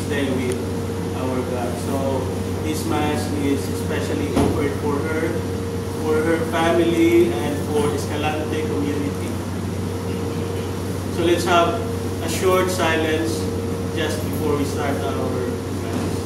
staying with our God. So this Mass is especially offered for her family, and for Escalante community. So let's have a short silence just before we start our Mass.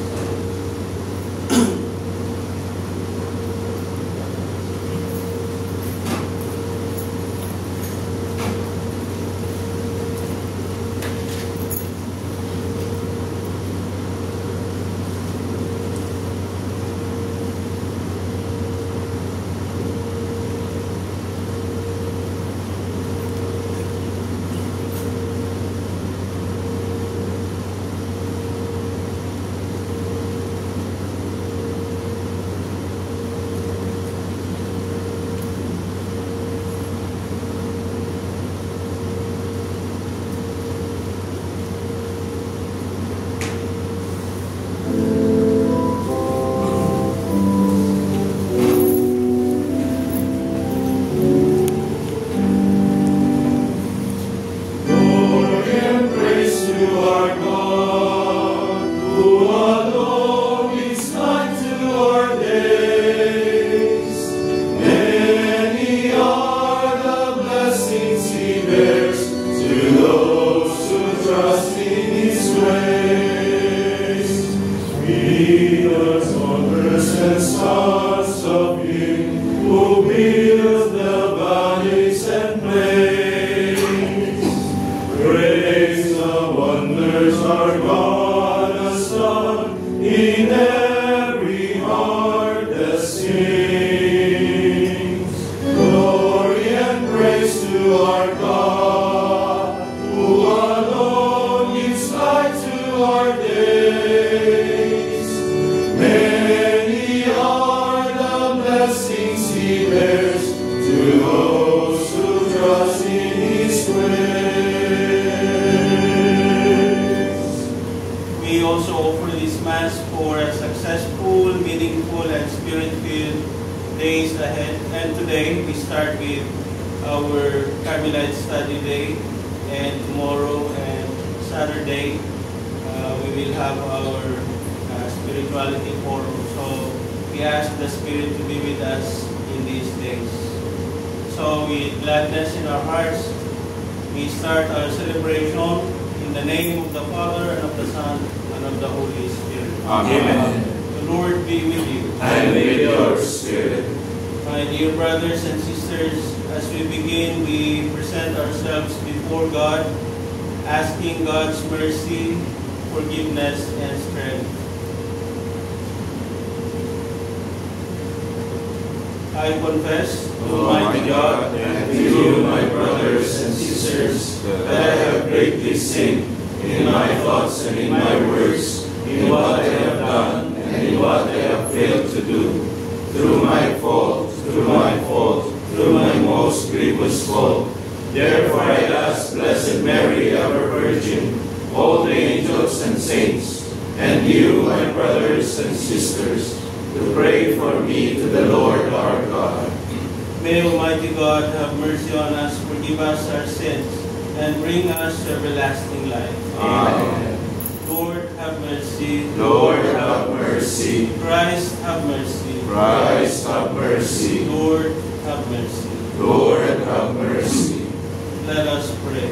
I confess to Almighty God and to you, my brothers and sisters, that I have greatly sinned in my thoughts and in my words, in what I have done and in what I have failed to do, through my fault, through my most grievous fault. Therefore I ask Blessed Mary, ever Virgin, all the angels and saints, and you, my brothers and sisters, to pray for me to the Lord our God. May Almighty God have mercy on us, forgive us our sins, and bring us to everlasting life. Amen. Lord, have mercy. Lord, have mercy. Christ, have mercy. Christ, have mercy. Lord, have mercy. Lord, have mercy. Let us pray.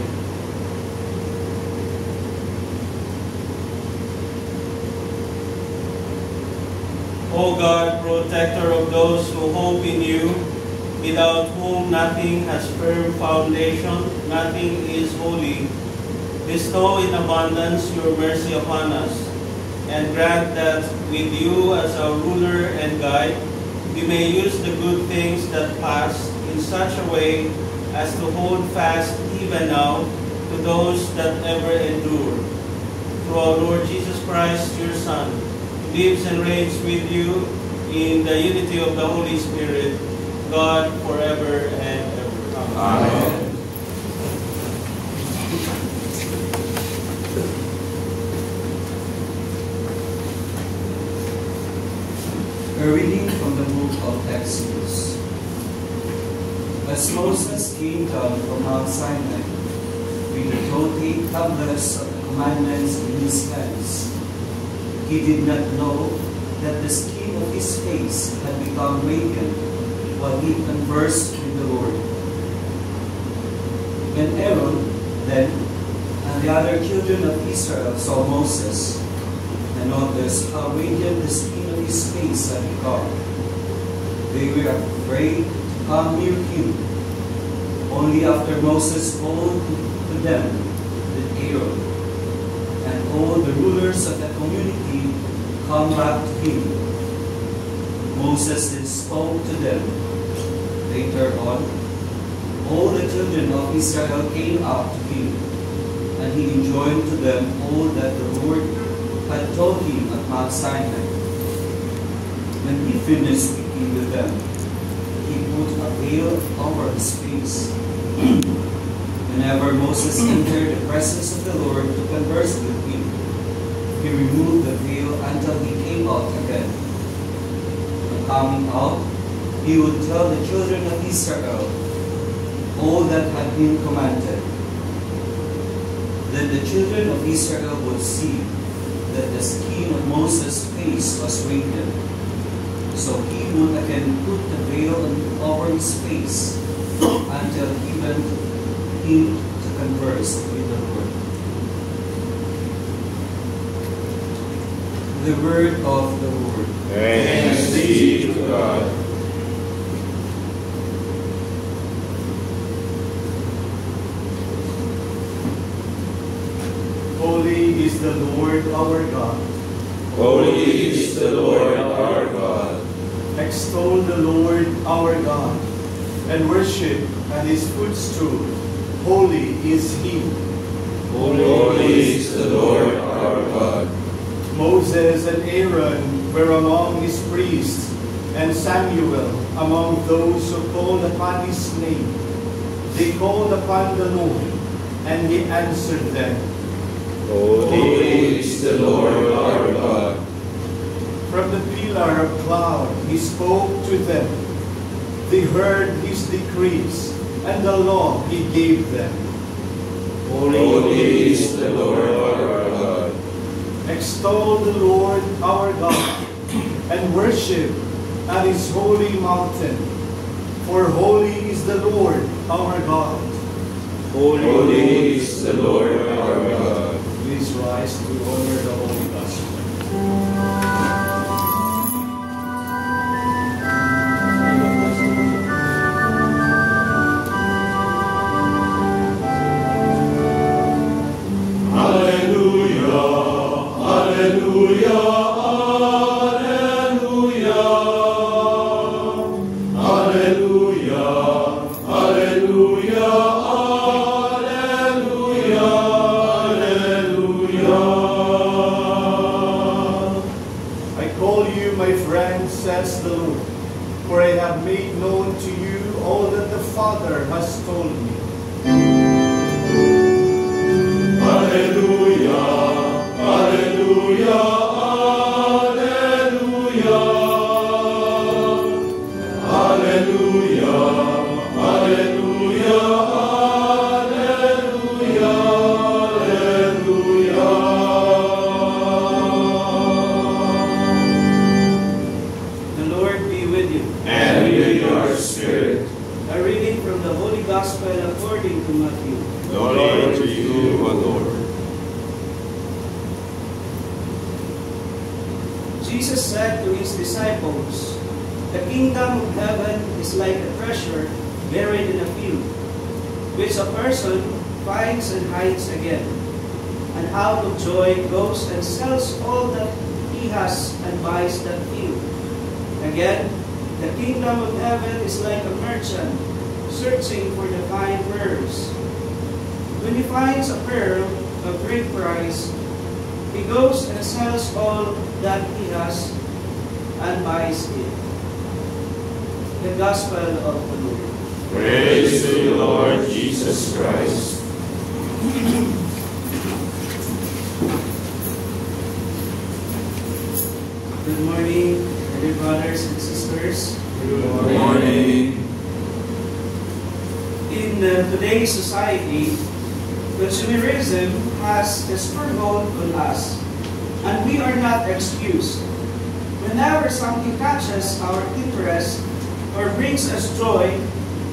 O God, protector of those who hope in you, without whom nothing has firm foundation, nothing is holy, bestow in abundance your mercy upon us, and grant that with you as our ruler and guide, we may use the good things that pass in such a way as to hold fast even now to those that ever endure. Through our Lord Jesus Christ, your Son, who lives and reigns with you in the unity of the Holy Spirit, God, forever and ever. Amen. Amen. A reading from the book of Exodus. As Moses came down from Mount Sinai, with the 12 tablets of the commandments in his hands, He did not know that the skin of his face had become radiant while he conversed with the Lord. When Aaron, then, and the other children of Israel saw Moses, and noticed how radiant the skin of his face had become, they were afraid to come near him. Only after Moses called to them did Aaron and all the rulers of the community come back to him. Moses then spoke to them. Later on, all the children of Israel came up to him, and he enjoined to them all that the Lord had told him at Mount Sinai. When he finished speaking with them, he put a veil over his face. Whenever Moses entered the presence of the Lord to converse with him, he removed the veil until he came out again. And coming out, he would tell the children of Israel all that had been commanded. Then the children of Israel would see that the skin of Moses' face was radiant. So he would again put the veil over his face until he went in to converse with the Lord. The word of the Lord. Thanks be to God. Holy is the Lord our God. Holy is the Lord our God. Extol the Lord our God, and worship at his footstool. Holy is he. Holy is the Lord our God. Moses and Aaron were among his priests, and Samuel among those who called upon his name. They called upon the Lord, and he answered them. Holy is the Lord our God. From the pillar of cloud he spoke to them. They heard his decrees and the law he gave them. Holy is the Lord our God. Extol the Lord our God and worship at his holy mountain. For holy is the Lord our God. Holy is the Lord our God. Please rise to honor the Holy Gospel. Says the Lord, for I have made known to you all that the Father has told me. Alleluia, alleluia, alleluia. Alleluia, alleluia, alleluia, alleluia. And with your spirit. A reading from the Holy Gospel according to Matthew. Glory to you, O Lord. Jesus said to his disciples, "The kingdom of heaven is like a treasure buried in a field, which a person finds and hides again, and out of joy goes and sells all that he has and buys that field. Again, the kingdom of heaven is like a merchant searching for the fine pearls. When he finds a pearl of great price, he goes and sells all that he has and buys it." The Gospel of the Lord. Praise to you, Lord Jesus Christ. Good morning, dear brothers and sisters. Good morning. In today's society, consumerism has a stronghold on us, and we are not excused. Whenever something catches our interest or brings us joy,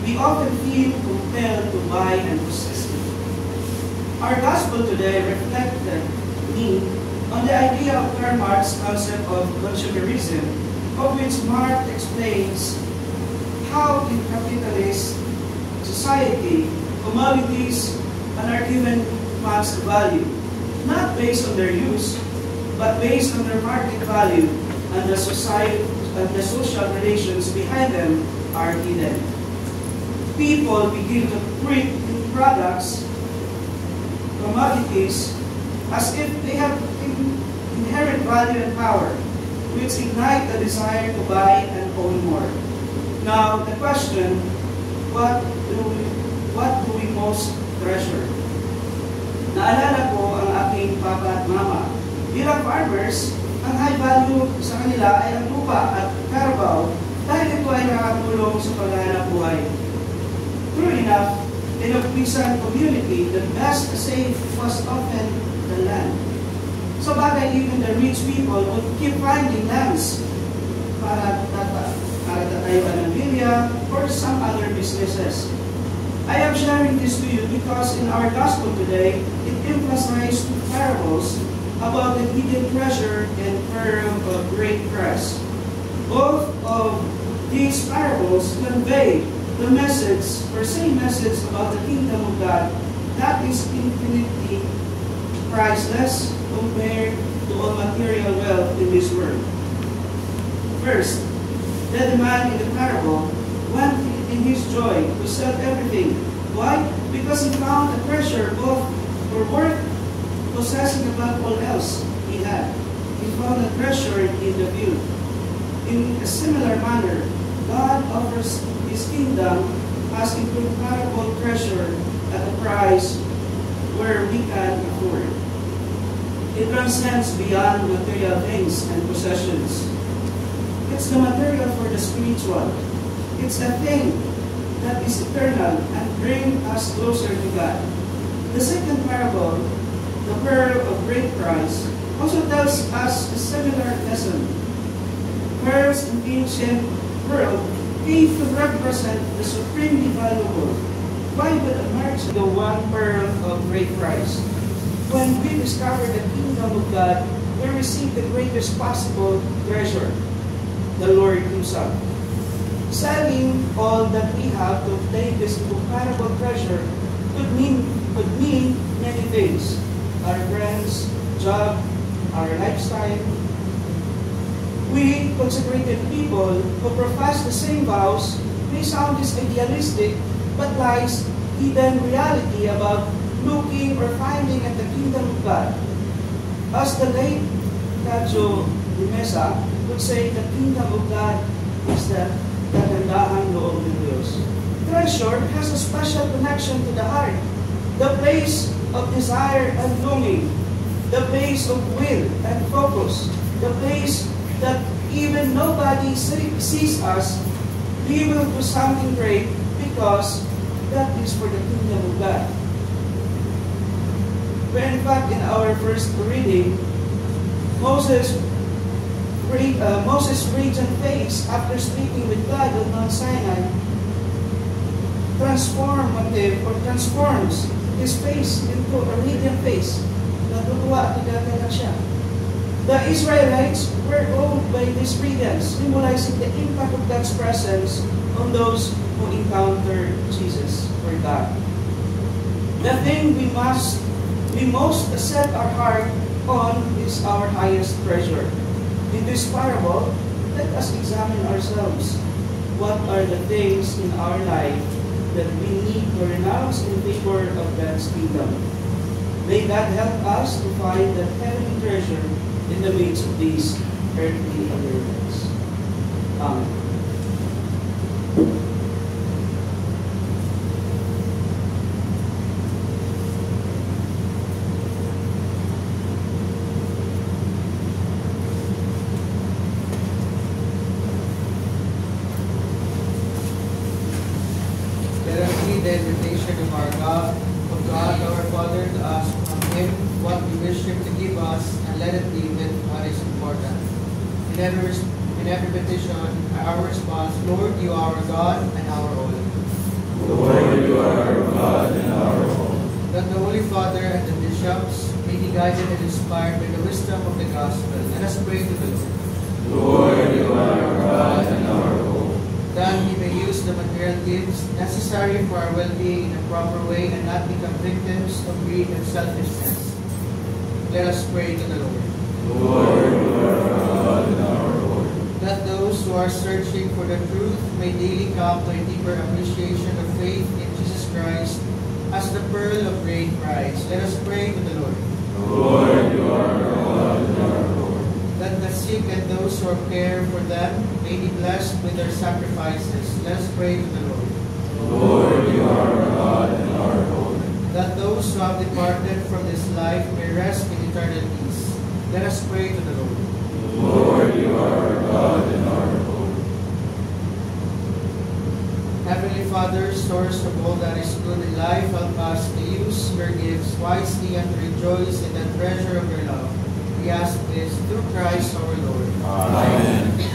we often feel compelled to buy and possess it. Our gospel today reflected me on the idea of Karl Marx's concept of consumerism, of which Marx explains how in capitalist society, commodities are given much value, not based on their use, but based on their market value, and the social relations behind them are hidden. People begin to treat products, commodities, as if they have inherent value and power, which ignite the desire to buy and own more. Now, the question, what do we most treasure? Naalala ko ang aking papa at mama. Bilang farmers, ang high value sa kanila ay ang lupa at carabao dahil ito ay nakatulong sa paghahanap buhay. True enough, in a peasant community, the best saved was often the land. Sa bagay, even the rich people would keep finding lands para tatayuan ng milya or some other businesses. I am sharing this to you because in our gospel today, it emphasized parables about the hidden treasure and pearl of great price. Both of these parables convey the message or same message about the kingdom of God that is infinitely priceless compared to all material wealth in this world. First, the man in the parable went in his joy to sell everything. Why? Because he found a treasure both for worth possessing above all else he had. He found a treasure in the field. In a similar manner, God offers His kingdom as incomparable treasure at a price where we can afford. It transcends beyond material things and possessions. It's the material for the spiritual. It's a thing that is eternal and brings us closer to God. The second parable, the pearl of great price, also tells us a similar lesson. Pearls in ancient world came to represent the supremely valuable. Why would a merchant the one pearl of great price? When we discover the kingdom of God, we receive the greatest possible treasure, the Lord Himself. Selling all that we have to obtain this incomparable treasure could mean many things. Our friends, job, our lifestyle. We consecrated people who profess the same vows may sound this idealistic, but lies hidden reality about looking or finding at the kingdom of God. As the late Cacho de Mesa would say, the kingdom of God is the kagandahan loob ng Diyos. Treasure has a special connection to the heart, the place of desire and longing, the place of will and focus, the place that even nobody sees us, we will do something great because that is for the kingdom of God. When in fact in our first reading, Moses' radiant face after speaking with God on Mount Sinai transforms his face into a radiant face. Natutuwa at nagagalang siya. The Israelites were awed by this radiance, symbolizing the impact of God's presence on those who encounter Jesus or God. The thing we most set our heart on is our highest treasure. In this parable, let us examine ourselves. What are the things in our life that we need to renounce in favor of God's kingdom? May God help us to find that heavenly treasure in the midst of these earthly allurements. Amen. Let us read the invitation of God, our Father, to ask from Him what we wish Him to give us, and let it be with what is important. In every petition, our response, Lord, you are our God and our all. Lord, you are our God and our all. That the Holy Father and the bishops may be guided and inspired by the wisdom of the gospel. Let us pray to the Lord. Lord, you are our God and our all. That He may use the material gifts necessary for our well-being in a proper way and not become victims of greed and selfishness. Let us pray to the Lord. Lord, you are our God and our all. That those who are searching for the truth may daily come to a deeper appreciation of faith in Jesus Christ as the pearl of great price. Let us pray to the Lord. Lord, you are our God and our all. That the sick and those who care for them may be blessed with their sacrifices. Let us pray to the Lord. Lord, you are our God and our all. That those who have departed from this life may rest in eternal peace. Let us pray to the Lord. Lord, you are our God and our all. Heavenly Father, source of all that is good in life, help us to use your gifts wisely and to rejoice in the treasure of your love. We ask this through Christ our Lord. Amen.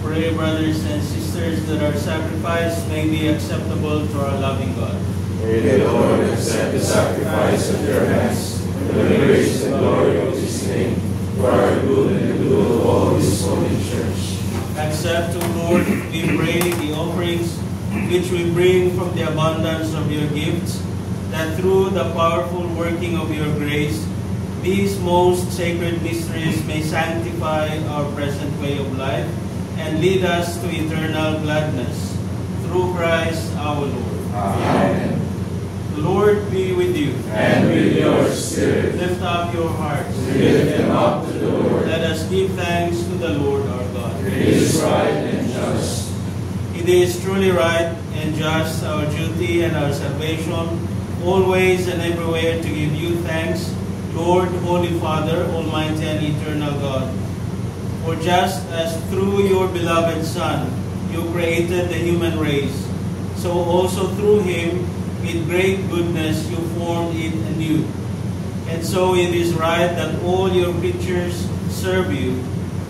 Pray, brothers and sisters, that our sacrifice may be acceptable to our loving God. May the Lord accept the sacrifice of your hands, for the grace and glory of his name, for our good and the good of all his holy church. Accept, O Lord, we pray, the offerings which we bring from the abundance of your gifts, that through the powerful working of your grace, these most sacred mysteries may sanctify our present way of life and lead us to eternal gladness. Through Christ our Lord. Amen. The Lord be with you. And with your spirit. Lift up your hearts. Lift them up to the Lord. Let us give thanks to the Lord our God. It is right and just. It is truly right and just, our duty and our salvation, always and everywhere to give you thanks, Lord, Holy Father, Almighty and Eternal God. For just as through your beloved Son you created the human race, so also through him, with great goodness, you formed it anew. And so it is right that all your creatures serve you,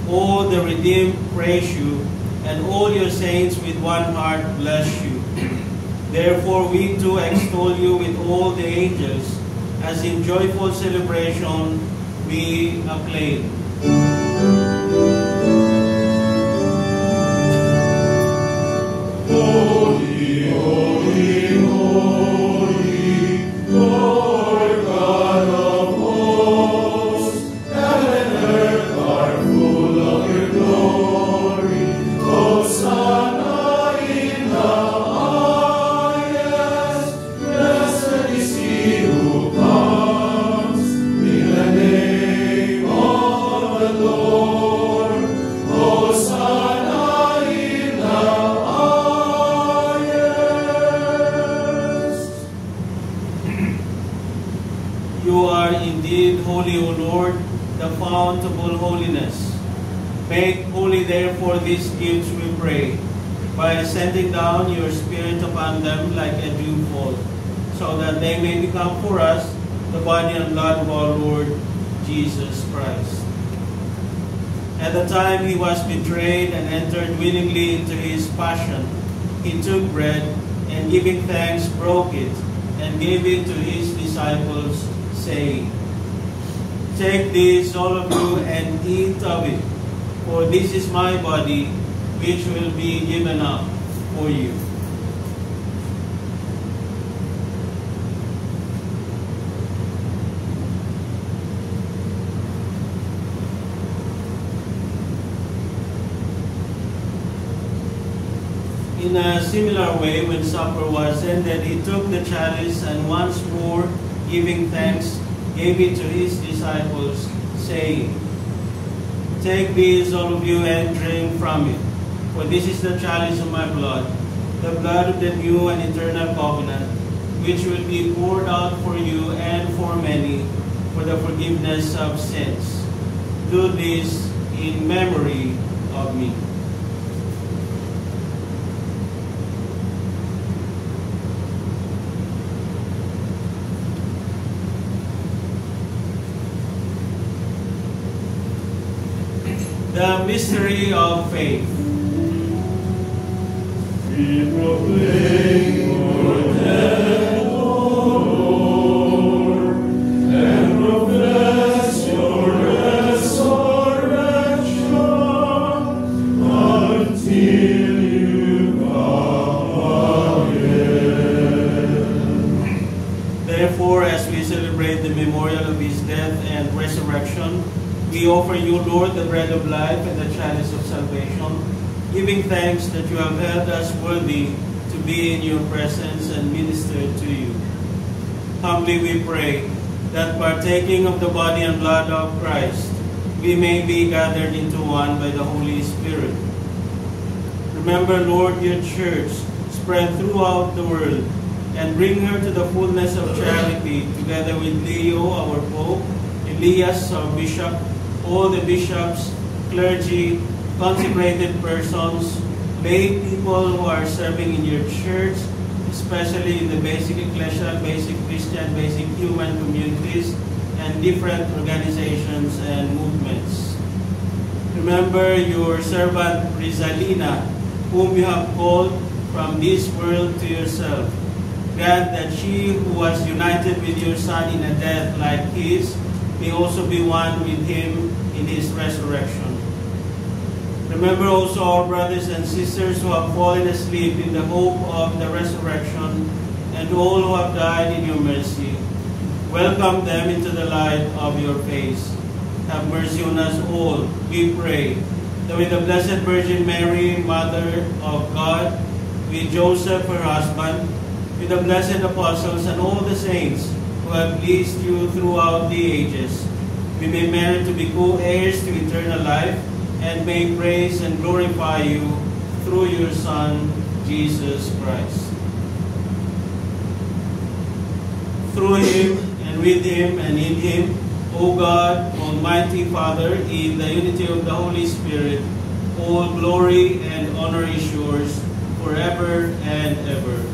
all the redeemed praise you, and all your saints with one heart bless you. Therefore we too extol you with all the angels, as in joyful celebration we acclaim. Holy, holy, holy, Lord God of hosts, heaven and earth are full of your glory. Hosanna in the highest, blessed is he who comes in the name of the Lord. Hosanna in the highest. You are indeed holy, O Lord, the fount of all holiness. Make holy therefore these gifts, we pray, by sending down your Spirit upon them like a dewfall, so that they may become for us the body and blood of our Lord Jesus Christ. At the time he was betrayed and entered willingly into his passion, he took bread and giving thanks broke it and gave it to his disciples, saying, Take this, all of you, and eat of it, for this is my body, which will be given up for you. In a similar way, when supper was ended, he took the chalice and once more, giving thanks, gave it to his disciples, saying, Take this, all of you, and drink from it, for this is the chalice of my blood, the blood of the new and eternal covenant, which will be poured out for you and for many for the forgiveness of sins. Do this in memory of me. The mystery of faith. We proclaim your death, O Lord, and profess your resurrection until you come again. Therefore, as we celebrate the memorial of his death and resurrection, we offer you, Lord, the bread of life and the chalice of salvation, giving thanks that you have held us worthy to be in your presence and minister to you. Humbly we pray that partaking of the body and blood of Christ, we may be gathered into one by the Holy Spirit. Remember, Lord, your church spread throughout the world, and bring her to the fullness of charity, together with Leo, our Pope, Elias, our Bishop, all the bishops, clergy, consecrated persons, lay people who are serving in your church, especially in the basic ecclesial, basic Christian, basic human communities, and different organizations and movements. Remember your servant Rizalina, whom you have called from this world to yourself. Grant that she who was united with your Son in a death like his may also be one with him in his resurrection. Remember also our brothers and sisters who have fallen asleep in the hope of the resurrection, and all who have died in your mercy. Welcome them into the light of your face. Have mercy on us all, we pray, that with the Blessed Virgin Mary, Mother of God, with Joseph, her husband, with the blessed apostles and all the saints who have pleased you throughout the ages, we may merit to be co-heirs to eternal life, and may praise and glorify you through your Son, Jesus Christ. Through him, and with him, and in him, O God, Almighty Father, in the unity of the Holy Spirit, all glory and honor is yours forever and ever.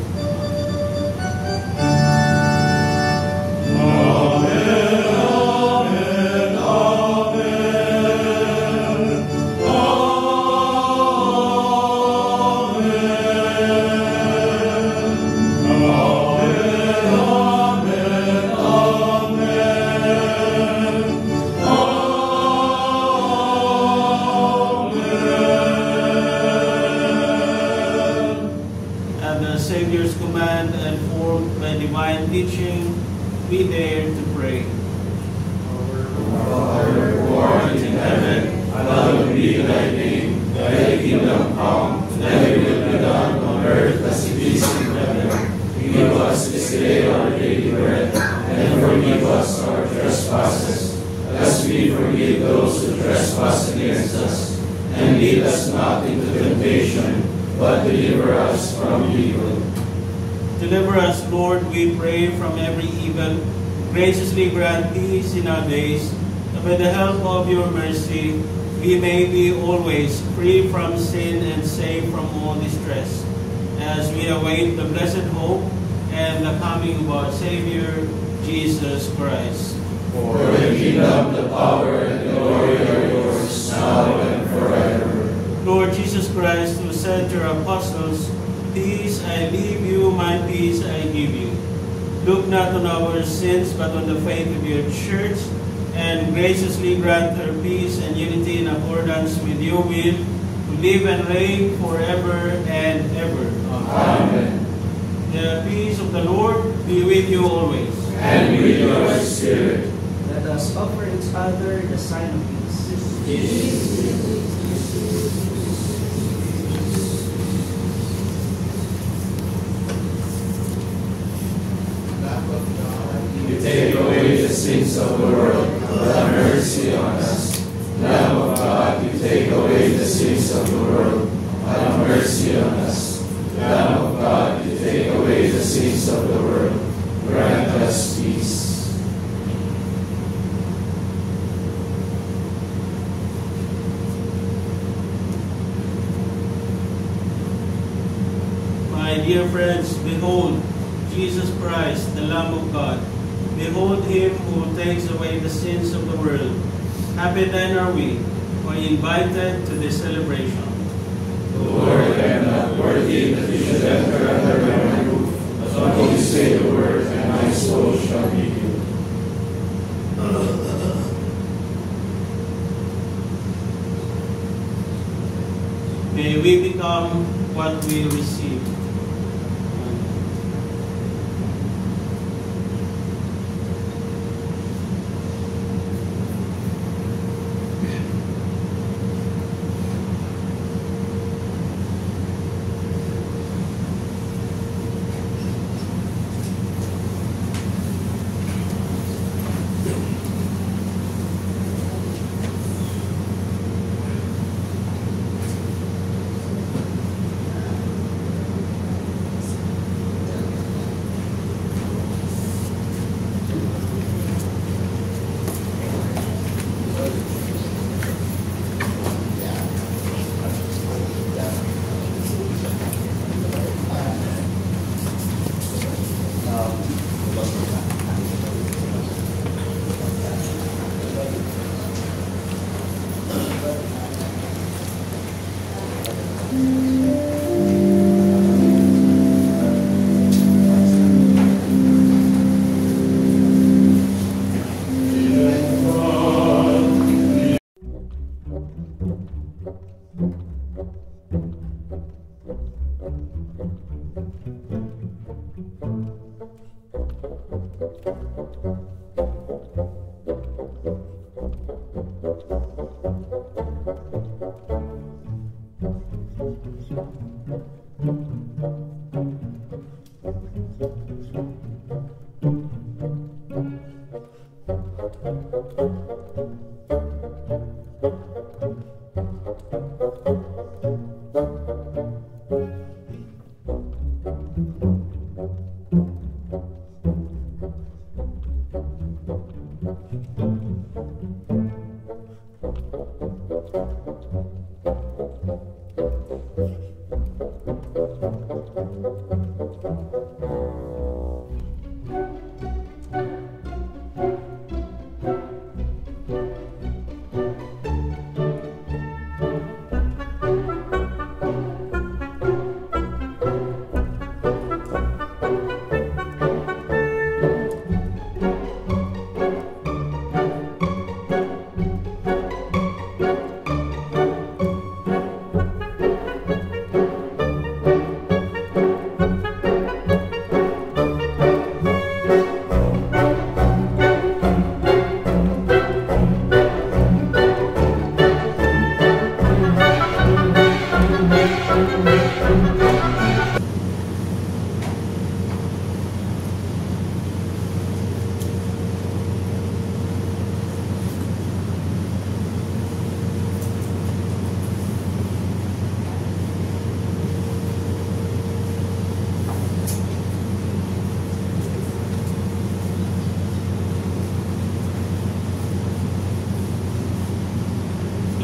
Teaching, we dare to pray. Father, who art in heaven, hallowed be thy name. Thy kingdom come, thy will be done on earth as it is in heaven. Give us this day our daily bread, and forgive us our trespasses, as we forgive those who trespass against us. And lead us not into temptation, but deliver us from evil. Deliver us, Lord, we pray, from every evil. Graciously grant peace in our days, that by the help of your mercy, we may be always free from sin and safe from all distress, as we await the blessed hope and the coming of our Savior, Jesus Christ. For the kingdom, the power, and the glory are yours, now and forever. Lord Jesus Christ, who said to your apostles, Peace I leave you, my peace I give you. Look not on our sins, but on the faith of your church, and graciously grant her peace and unity in accordance with your will, to live and reign forever and ever. Amen. The peace of the Lord be with you always. And with your spirit. Let us offer each other the sign of peace. You take away the sins of the world, have mercy on us. Lamb of God, you take away the sins of the world, have mercy on us. Lamb of God, you take away the sins of the world, grant us peace. My dear friends, behold, Jesus Christ, the Lamb of God. Behold him who takes away the sins of the world. Happy then are we, who are invited to this celebration. Lord, I am not worthy that you should enter under my roof, but only say the word, and my soul shall be healed. May we become what we receive.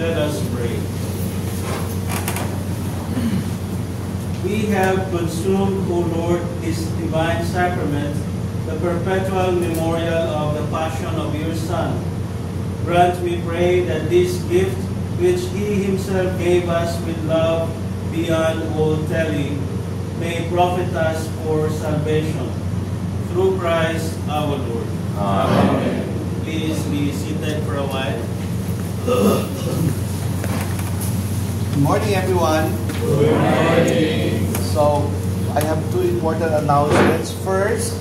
Let us pray. We have consumed, O Lord, this divine sacrament, the perpetual memorial of the passion of your Son. Grant, we pray, that this gift, which he himself gave us with love beyond all telling, may profit us for salvation. Through Christ our Lord. Amen. please be seated for a while. Good morning, everyone. Good morning. So, I have two important announcements. First,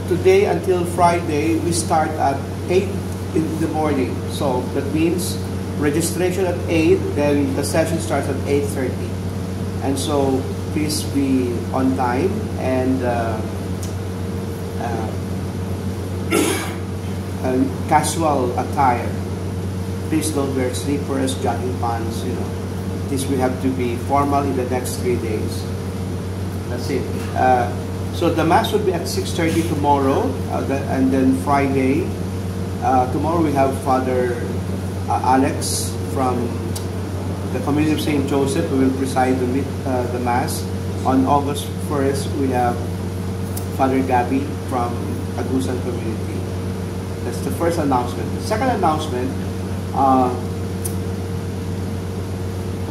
today until Friday, we start at 8 in the morning. So, that means registration at 8, then the session starts at 8:30. And so, please be on time and casual attire. Please don't wear slippers, jogging pants, This will have to be formal in the next 3 days. That's it. So the Mass will be at 6:30 tomorrow, and then Friday. Tomorrow we have Father Alex from the Community of St. Joseph who will preside the Mass. On August 1st, we have Father Gabby from Agusan Community. That's the first announcement. The second announcement,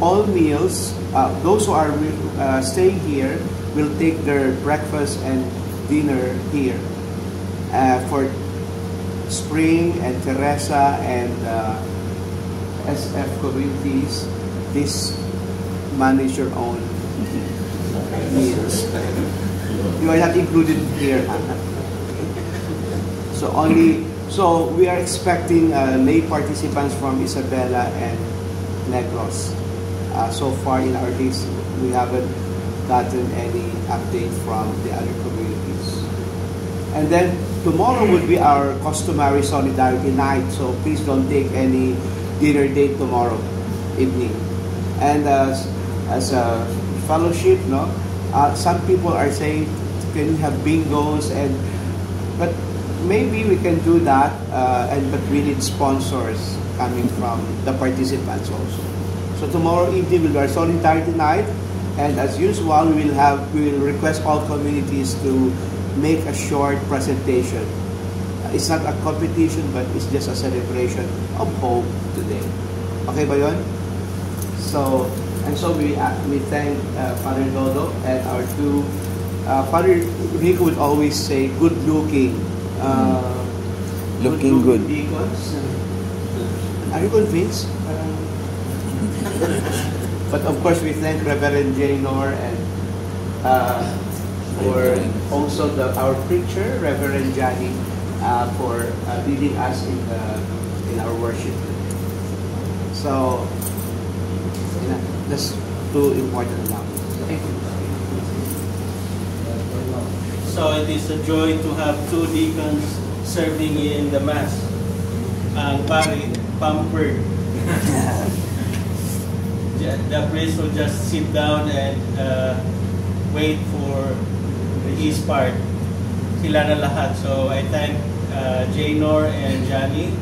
all meals, those who are staying here will take their breakfast and dinner here. For Spring and Teresa and SF communities, this manage your own meals. You are not included here. So we are expecting lay participants from Isabela and Negros. So far in our list, we haven't gotten any update from the other communities. And then tomorrow would be our customary solidarity night, so please don't take any dinner date tomorrow evening. And as a fellowship, some people are saying, can we have bingos? But maybe we can do that, but we need sponsors coming from the participants also. So tomorrow evening will be our solidarity night, and as usual, we will request all communities to make a short presentation. It's not a competition, but it's just a celebration of hope today. Okay ba yun? So we thank Father Dodo and our two. Father Rico would always say, good-looking. Looking good. Deacons. Are you convinced? But of course, we thank Reverend Jaynor and for also our preacher, Reverend Johnny, for leading us in our worship. So, that's two important announcements. Thank you. So it is a joy to have two deacons serving in the Mass. Ang pari, pampered. The priest will just sit down and wait for his part. Sila na lahat. So I thank Jaynor and Johnny,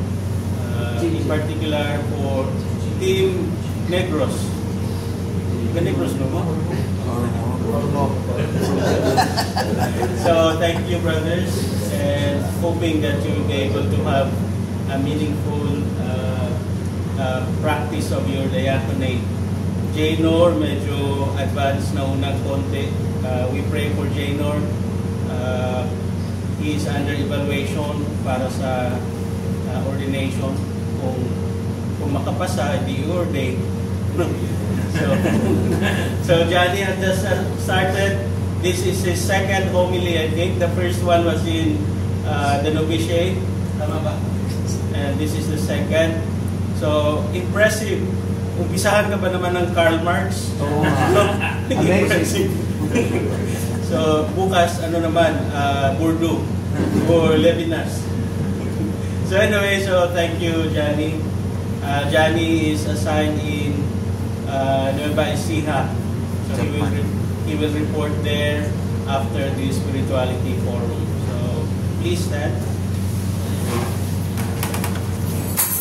in particular for Team Negros. Negros no mo? So thank you, brothers, and hoping that you will be able to have a meaningful practice of your diaconate. Jaynor, medyo advanced na unang konti. We pray for Jaynor. He is under evaluation para sa ordination. Kung makapasa, di ordain. So Johnny has just started. This is his second homily, I think. The first one was in the novitiate. Tama ba? And this is the second. So, impressive. Umpisahan ka ba naman ng Karl Marx? Oh, Impressive. So, bukas, Bourdieu or Levinas. So anyway, so thank you, Johnny. Johnny is assigned in Nueva Ecija. So he will report there after the spirituality forum. So please stand.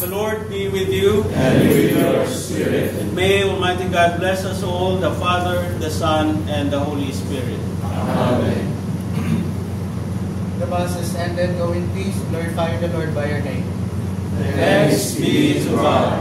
The Lord be with you. And with your spirit. May Almighty God bless us all, the Father, the Son, and the Holy Spirit. Amen. The Mass is ended. Go in peace. Glorify the Lord by your name. Thanks be to God.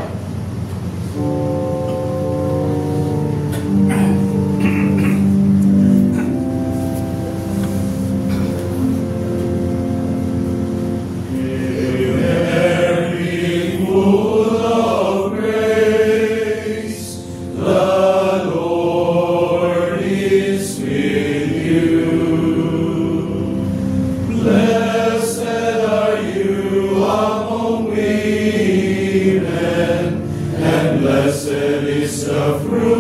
is the fruit